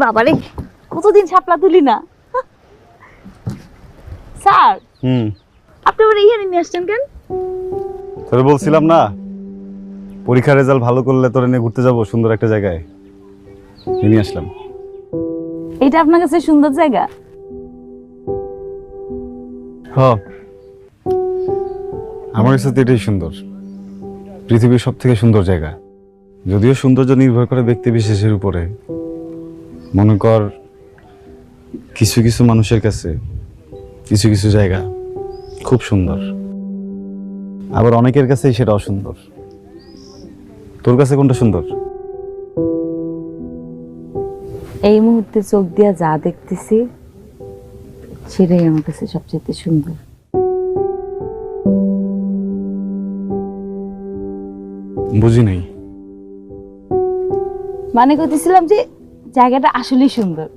বাবারে, কতদিন শাপলা তুলি না। স্যার, আপনি আবার এখানে নিয়ে আসছেন কেন? তোরে বলছিলাম না পরীক্ষার রেজাল্ট ভালো করলে তোরে নিয়ে ঘুরতে যাব সুন্দর একটা জায়গায়, নিয়ে আসলাম। এটা আপনার কাছে সুন্দর জায়গা? হ্যাঁ, আমার কাছে তো এটাই সুন্দর, পৃথিবীর সব থেকে সুন্দর জায়গা। যদিও সৌন্দর্য নির্ভর করে ব্যক্তি বিশেষের উপরে। মনে কর কিছু কিছু মানুষের কাছে কিছু কিছু জায়গা খুব সুন্দর, আবার অনেকের কাছেই সেটা অসুন্দর। তোর কাছে কোনটা সুন্দর? এই মুহূর্তে চোখ দিয়া যা দেখতেছি সেটাই আমার কাছে সবচেয়ে সুন্দর। বুঝি নাই। মানে করতেছিলাম যে জায়গাটা আসলেই সুন্দর।